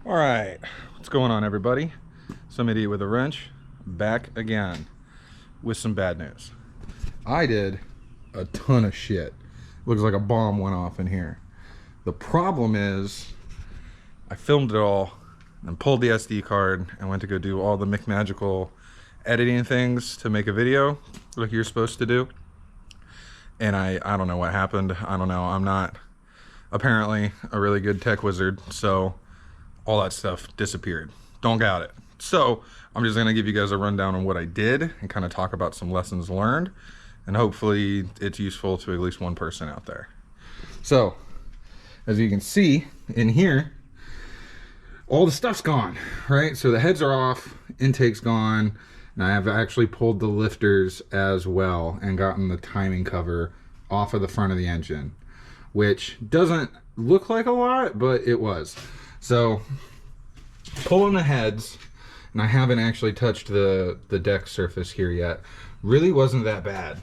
All right, what's going on, everybody? Some idiot with a wrench back again with some bad news. I did a ton of shit. Looks like a bomb went off in here. The problem is I filmed it all and pulled the SD card and went to go do all the McMagical editing things to make a video like you're supposed to do. And I don't know what happened. I don't know. I'm not apparently a really good tech wizard, so all that stuff disappeared. Don't got it. So I'm just gonna give you guys a rundown on what I did and kind of talk about some lessons learned, and hopefully it's useful to at least one person out there. So as you can see in here, all the stuff's gone, right? So the heads are off, intake's gone, and I have actually pulled the lifters as well and gotten the timing cover off of the front of the engine, which doesn't look like a lot, but it was. So pulling the heads, and I haven't actually touched the deck surface here yet, really wasn't that bad.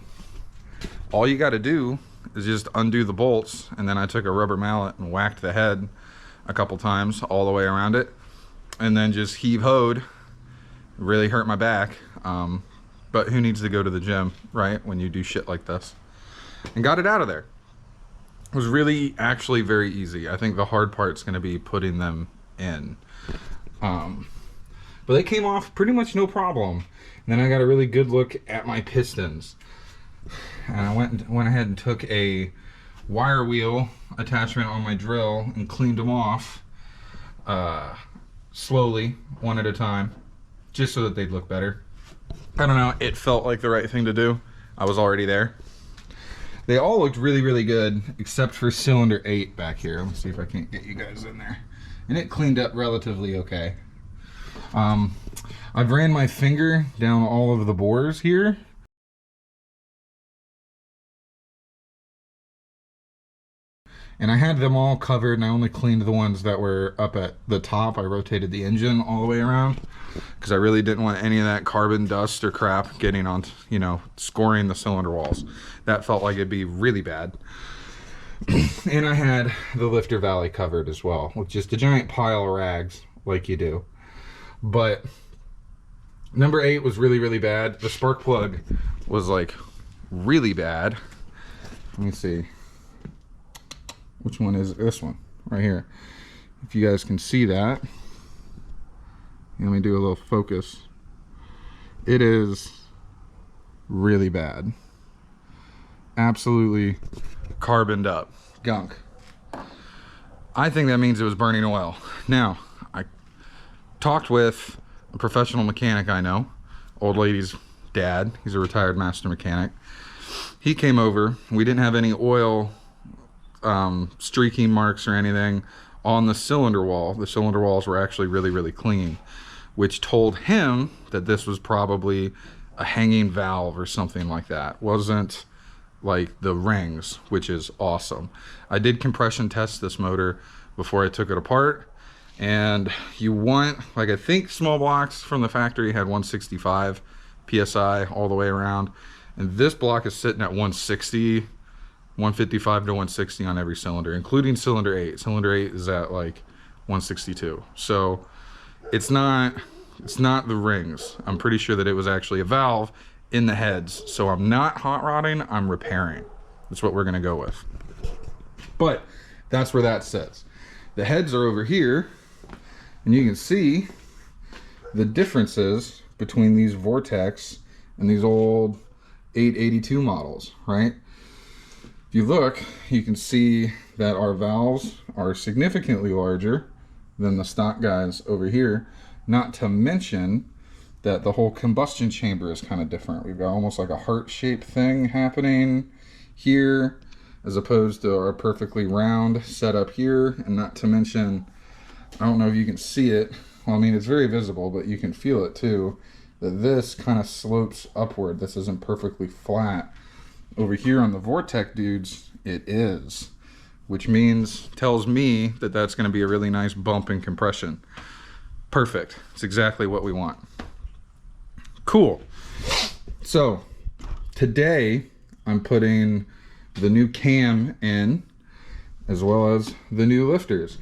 All you got to do is just undo the bolts, and then I took a rubber mallet and whacked the head a couple times all the way around it, and then just heave-hoed. Really hurt my back, but who needs to go to the gym, right, when you do shit like this? And got it out of there. It was really actually very easy. I think the hard part's going to be putting them in. But they came off pretty much no problem. And then I got a really good look at my pistons. And I went ahead and took a wire wheel attachment on my drill and cleaned them off slowly, one at a time, just so that they'd look better. I don't know, it felt like the right thing to do. I was already there. They all looked really, really good, except for cylinder 8 back here. Let me see if I can't get you guys in there. And it cleaned up relatively okay. I've ran my finger down all of the bores here. And I had them all covered, and I only cleaned the ones that were up at the top. I rotated the engine all the way around because I really didn't want any of that carbon dust or crap getting on, you know, scoring the cylinder walls. That felt like it'd be really bad. And I had the lifter valley covered as well, with just a giant pile of rags like you do. But number 8 was really, really bad. The spark plug was like really bad. Let me see. Which one is it? This one right here? If you guys can see that. Let me do a little focus. It is really bad. Absolutely carboned up gunk. I think that means it was burning oil. Now, I talked with a professional mechanic I know, old lady's dad. He's a retired master mechanic. He came over. We didn't have any oil streaking marks or anything on the cylinder wall. The cylinder walls were actually really, really clean, which told him that this was probably a hanging valve or something like that. Wasn't like the rings, which is awesome. I did compression test this motor before I took it apart, and you want, like, I think small blocks from the factory had 165 psi all the way around, and this block is sitting at 160, 155 to 160 on every cylinder, including cylinder 8. Cylinder 8 is at like 162. So it's not the rings. I'm pretty sure that it was actually a valve in the heads. So I'm not hot rodding, I'm repairing. That's what we're gonna go with. But that's where that sits. The heads are over here, and you can see the differences between these Vortecs and these old 882 models, right? If you look, you can see that our valves are significantly larger than the stock guys over here, not to mention that the whole combustion chamber is kind of different. We've got almost like a heart-shaped thing happening here, as opposed to our perfectly round setup here, and not to mention, I don't know if you can see it, well, I mean, it's very visible, but you can feel it too, that this kind of slopes upward. This isn't perfectly flat. Over here on the Vortec dudes, it is, which tells me that that's going to be a really nice bump in compression. Perfect. It's exactly what we want. Cool. So today I'm putting the new cam in, as well as the new lifters.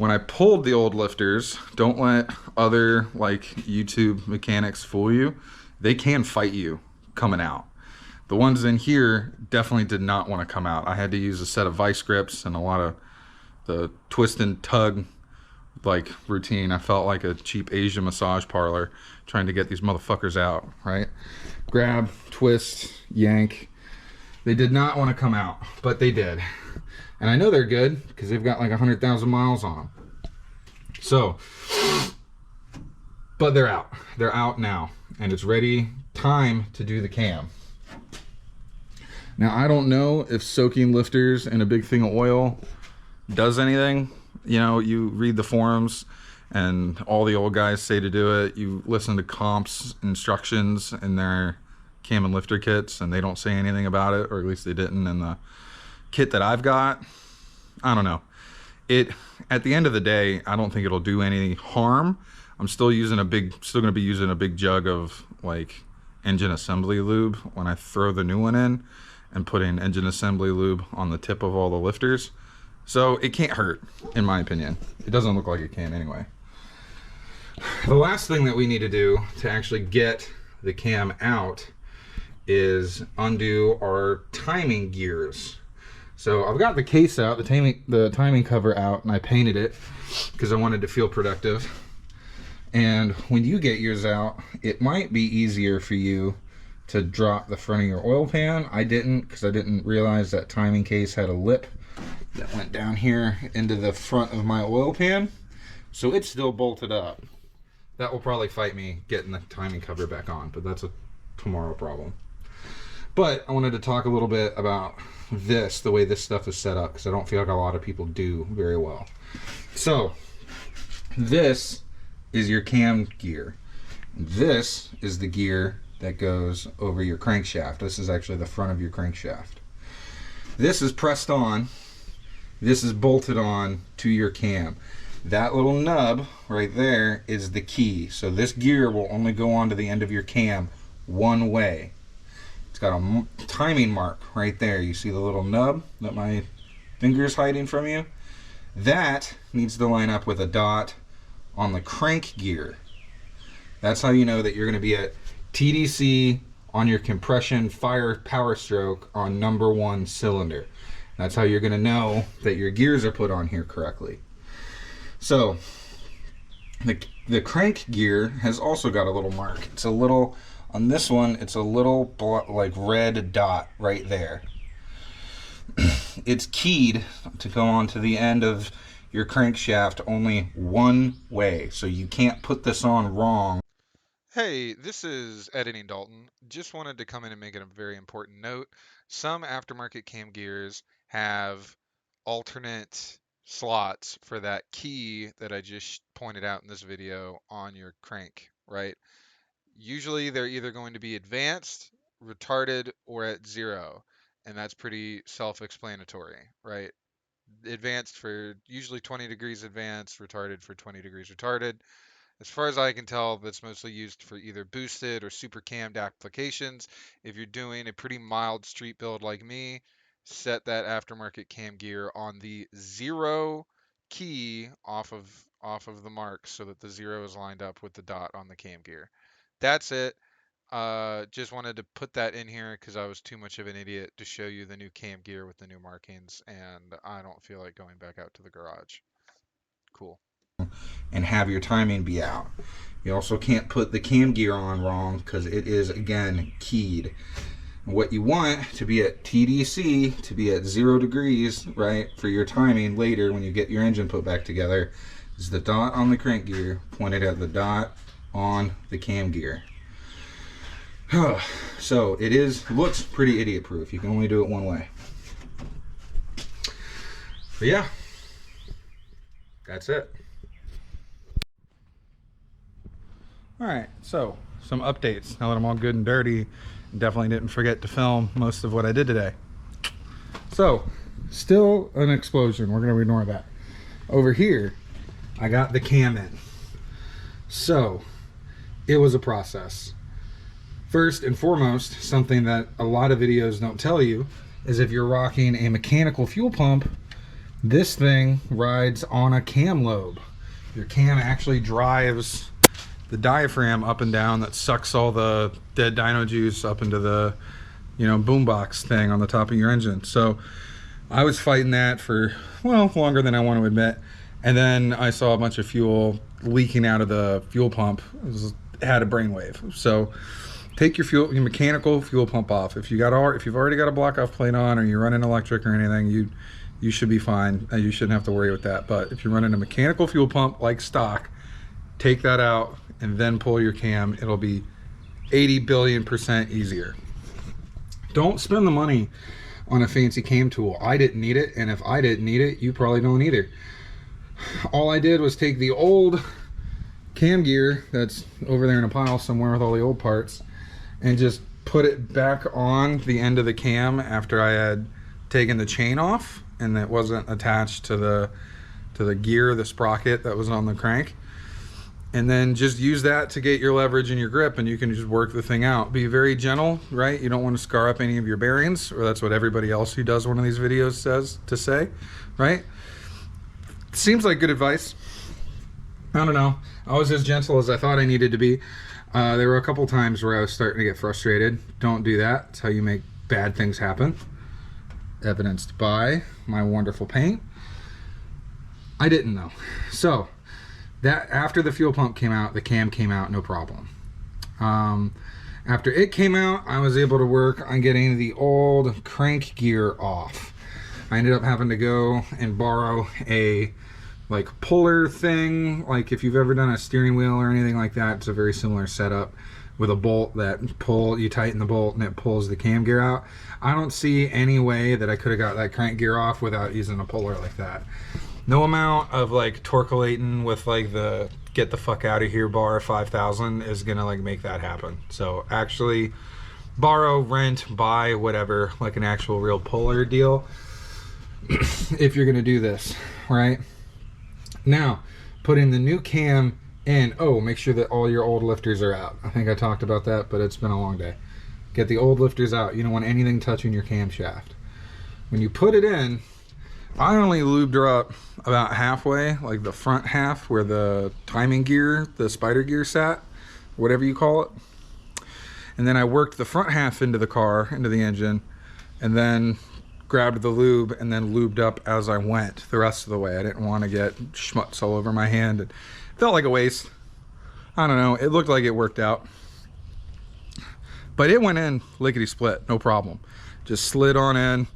When I pulled the old lifters, don't let other like YouTube mechanics fool you. They can fight you coming out. The ones in here definitely did not want to come out. I had to use a set of vice grips and a lot of the twist and tug like routine. I felt like a cheap Asian massage parlor trying to get these motherfuckers out, right? Grab, twist, yank. They did not want to come out, but they did. And I know they're good because they've got like 100,000 miles on them. So, but they're out. They're out now. And it's ready, time to do the cam. Now, I don't know if soaking lifters in a big thing of oil does anything. You know, you read the forums and all the old guys say to do it. You listen to comps instructions in their cam and lifter kits and they don't say anything about it, or at least they didn't in the kit that I've got. I don't know. At the end of the day, I don't think it'll do any harm. I'm still going to be using a big jug of like engine assembly lube when I throw the new one in, and putting engine assembly lube on the tip of all the lifters. So it can't hurt, in my opinion. It doesn't look like it can anyway. The last thing that we need to do to actually get the cam out is undo our timing gears. So I've got the case out, the timing cover out, and I painted it because I wanted to feel productive. And when you get yours out, it might be easier for you to drop the front of your oil pan. I didn't, because I didn't realize that timing case had a lip that went down here into the front of my oil pan. So it's still bolted up. That will probably fight me getting the timing cover back on, but that's a tomorrow problem. But I wanted to talk a little bit about the way this stuff is set up, because I don't feel like a lot of people do very well. So this is your cam gear. This is the gear that goes over your crankshaft. This is actually the front of your crankshaft. This is pressed on. This is bolted on to your cam. That little nub right there is the key. So this gear will only go onto the end of your cam one way. It's got a timing mark right there. You see the little nub that my finger is hiding from you? That needs to line up with a dot on the crank gear. That's how you know that you're going to be at TDC on your compression power stroke on #1 cylinder. That's how you're going to know that your gears are put on here correctly. So the crank gear has also got a little mark. It's a little, on this one, it's a little like red dot right there. It's keyed to go onto the end of your crankshaft only one way, so you can't put this on wrong. Hey, this is Editing Dalton. Just wanted to come in and make a very important note. Some aftermarket cam gears have alternate slots for that key that I just pointed out in this video on your crank, right? Usually they're either going to be advanced, retarded, or at 0, and that's pretty self-explanatory, right? Advanced for usually 20 degrees advanced, retarded for 20 degrees retarded. As far as I can tell, that's mostly used for either boosted or super cammed applications. If you're doing a pretty mild street build like me, set that aftermarket cam gear on the 0 key off of the mark so that the 0 is lined up with the dot on the cam gear. That's it. Just wanted to put that in here because I was too much of an idiot to show you the new cam gear with the new markings, and I don't feel like going back out to the garage. Cool. And have your timing be out. You also can't put the cam gear on wrong because it is, again, keyed. What you want to be at TDC, to be at 0 degrees, right, for your timing later when you get your engine put back together, is the dot on the crank gear pointed at the dot on the cam gear. So it looks pretty idiot proof. You can only do it one way. But yeah, that's it. Alright, so some updates now that I'm all good and dirty. Definitely didn't forget to film most of what I did today. So, still an explosion. We're going to ignore that. Over here, I got the cam in. So, it was a process. First and foremost, something that a lot of videos don't tell you is if you're rocking a mechanical fuel pump, This thing rides on a cam lobe. Your cam actually drives the diaphragm up and down that sucks all the dead dyno juice up into the, you know, boombox thing on the top of your engine. So I was fighting that for, well, longer than I want to admit. And then I saw a bunch of fuel leaking out of the fuel pump. It had a brainwave. So take your mechanical fuel pump off. If you've already got a block off plate on, or you're running electric or anything, you should be fine. You shouldn't have to worry with that. But if you're running a mechanical fuel pump like stock, take that out and then pull your cam. It'll be 80 billion% easier. Don't spend the money on a fancy cam tool. I didn't need it, and if I didn't need it, you probably don't either. All I did was take the old cam gear that's over there in a pile somewhere with all the old parts and just put it back on the end of the cam after I had taken the chain off and it wasn't attached to the gear, the sprocket that was on the crank. And then just use that to get your leverage and your grip, and you can just work the thing out. Be very gentle, right? You don't want to scar up any of your bearings, or that's what everybody else who does one of these videos says to say, right? Seems like good advice. I don't know. I was as gentle as I thought I needed to be. There were a couple times where I was starting to get frustrated. Don't do that. It's how you make bad things happen. Evidenced by my wonderful paint. I didn't though. So that after the fuel pump came out, the cam came out no problem. After it came out, I was able to work on getting the old crank gear off. I ended up having to go and borrow a like puller thing. Like if you've ever done a steering wheel or anything like that, it's a very similar setup with a bolt that you tighten the bolt and it pulls the cam gear out. I don't see any way that I could have got that crank gear off without using a puller like that. No amount of like torculating with like the get the fuck out of here bar 5000 is gonna like make that happen. So actually borrow, rent, buy, whatever, like an actual real puller deal if you're gonna do this, right? Now, putting the new cam in, make sure that all your old lifters are out. I think I talked about that, but it's been a long day. Get the old lifters out. You don't want anything touching your camshaft. When you put it in, I only lubed her up about halfway, like the front half where the timing gear, the spider gear sat, whatever you call it. And then I worked the front half into the car, into the engine, and then grabbed the lube and then lubed up as I went the rest of the way. I didn't want to get schmutz all over my hand. It felt like a waste. I don't know. It looked like it worked out. But it went in lickety split, no problem. Just slid on in.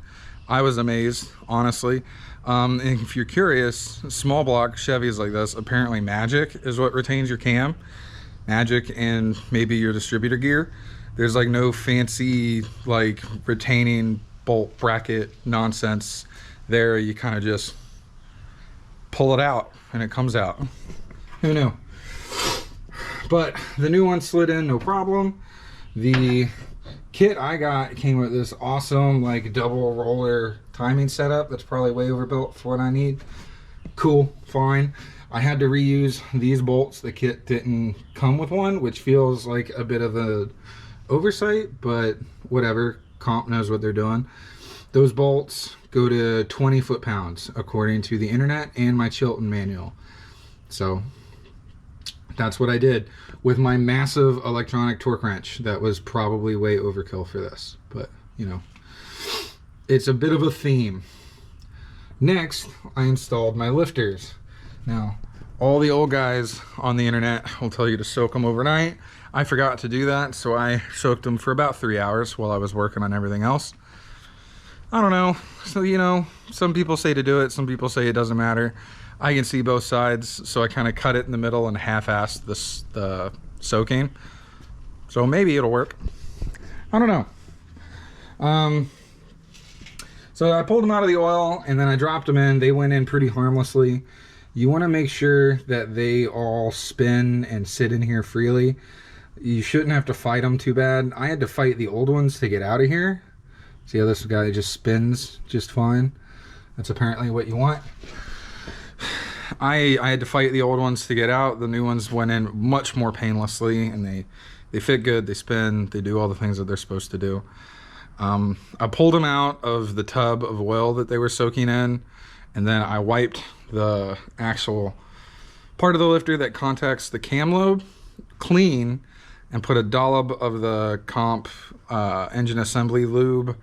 I was amazed, honestly. And if you're curious, small block Chevys like this, apparently magic is what retains your cam. Magic and maybe your distributor gear. There's like no fancy like retaining bolt bracket nonsense there. You kind of just pull it out and it comes out. Who knew? But the new one slid in no problem. The kit I got came with this awesome like double roller timing setup that's probably way overbuilt for what I need. Cool, fine. I had to reuse these bolts. The kit didn't come with one, which feels like a bit of a oversight, but whatever. Comp knows what they're doing. Those bolts go to 20 foot-pounds according to the internet and my Chilton manual. So that's what I did with my massive electronic torque wrench. That was probably way overkill for this, but you know, it's a bit of a theme. Next, I installed my lifters. Now, all the old guys on the internet will tell you to soak them overnight. I forgot to do that, so I soaked them for about 3 hours while I was working on everything else. I don't know. So, you know, some people say to do it, some people say it doesn't matter. I can see both sides, so I kind of cut it in the middle and half-assed the soaking. So maybe it'll work. I don't know. So I pulled them out of the oil and then I dropped them in. They went in pretty harmlessly. You want to make sure that they all spin and sit in here freely. You shouldn't have to fight them too bad. I had to fight the old ones to get out of here. See how this guy just spins just fine? That's apparently what you want. I had to fight the old ones to get out. The new ones went in much more painlessly, and they fit good, they spin, they do all the things that they're supposed to do. I pulled them out of the tub of oil that they were soaking in, And then I wiped the actual part of the lifter that contacts the cam lobe clean and put a dollop of the comp engine assembly lube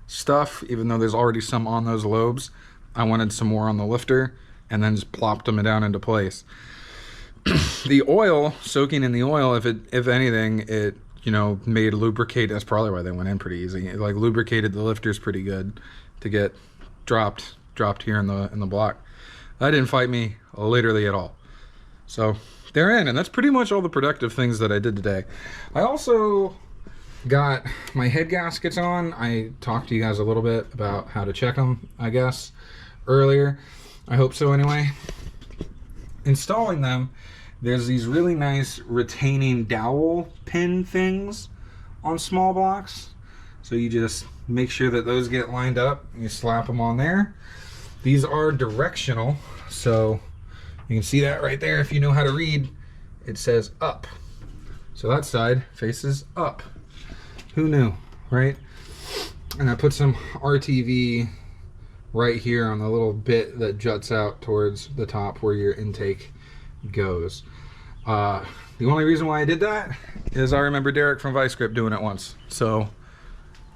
stuff, even though there's already some on those lobes. I wanted some more on the lifter, and then just plopped them down into place. The oil, soaking in the oil, if anything, it, you know, made lubricate. That's probably why they went in pretty easy. It like lubricated the lifters pretty good to get dropped here in the block. That didn't fight me literally at all. So they're in, and that's pretty much all the productive things that I did today. I also got my head gaskets on. I talked to you guys a little bit about how to check them, I guess, earlier. I hope so anyway. Installing them, there's these really nice retaining dowel pin things on small blocks. So you just make sure that those get lined up. You slap them on there. These are directional, so you can see that right there. If you know how to read, it says up. So that side faces up. Who knew, right? And I put some RTV right here on the little bit that juts out towards the top where your intake goes. The only reason why I did that is I remember Derek from Vice Grip doing it once. So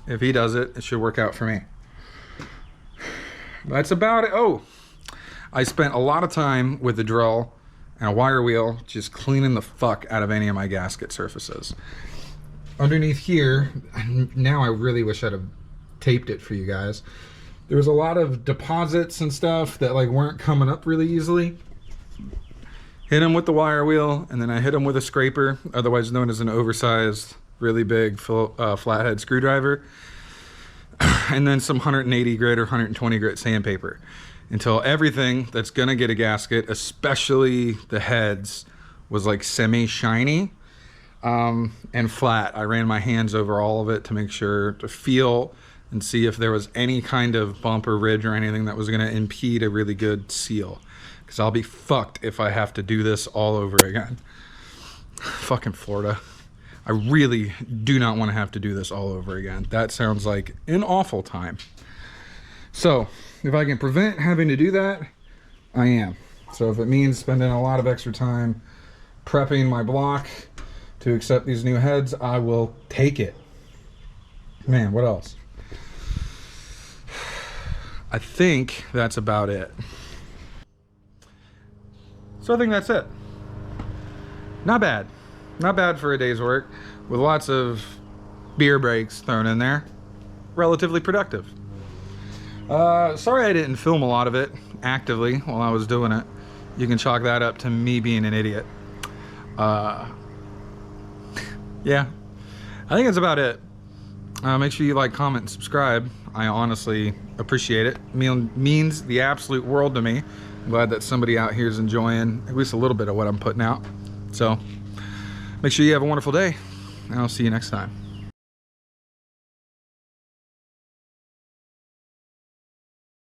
if he does it, it should work out for me. That's about it. Oh, I spent a lot of time with the drill and a wire wheel just cleaning the fuck out of any of my gasket surfaces. Underneath here, now I really wish I'd have taped it for you guys. There was a lot of deposits and stuff that like weren't coming up really easily. Hit them with the wire wheel, and then I hit them with a scraper, otherwise known as an oversized, really big flathead screwdriver. And then some 180 grit or 120 grit sandpaper until everything that's gonna get a gasket, especially the heads, was like semi-shiny and flat. I ran my hands over all of it to make sure to feel and see if there was any kind of bump or ridge or anything that was gonna impede a really good seal. Because I'll be fucked if I have to do this all over again. Fucking Florida. I really do not want to have to do this all over again. That sounds like an awful time. So, if I can prevent having to do that, I am. So if it means spending a lot of extra time prepping my block to accept these new heads, I will take it. Man, what else? I think that's about it. So I think that's it. Not bad. Not bad for a day's work, with lots of beer breaks thrown in there. Relatively productive. Sorry I didn't film a lot of it actively while I was doing it. You can chalk that up to me being an idiot. Yeah, I think that's about it. Make sure you like, comment, and subscribe. I honestly appreciate it. Means the absolute world to me. I'm glad that somebody out here is enjoying at least a little bit of what I'm putting out. So make sure you have a wonderful day, and I'll see you next time.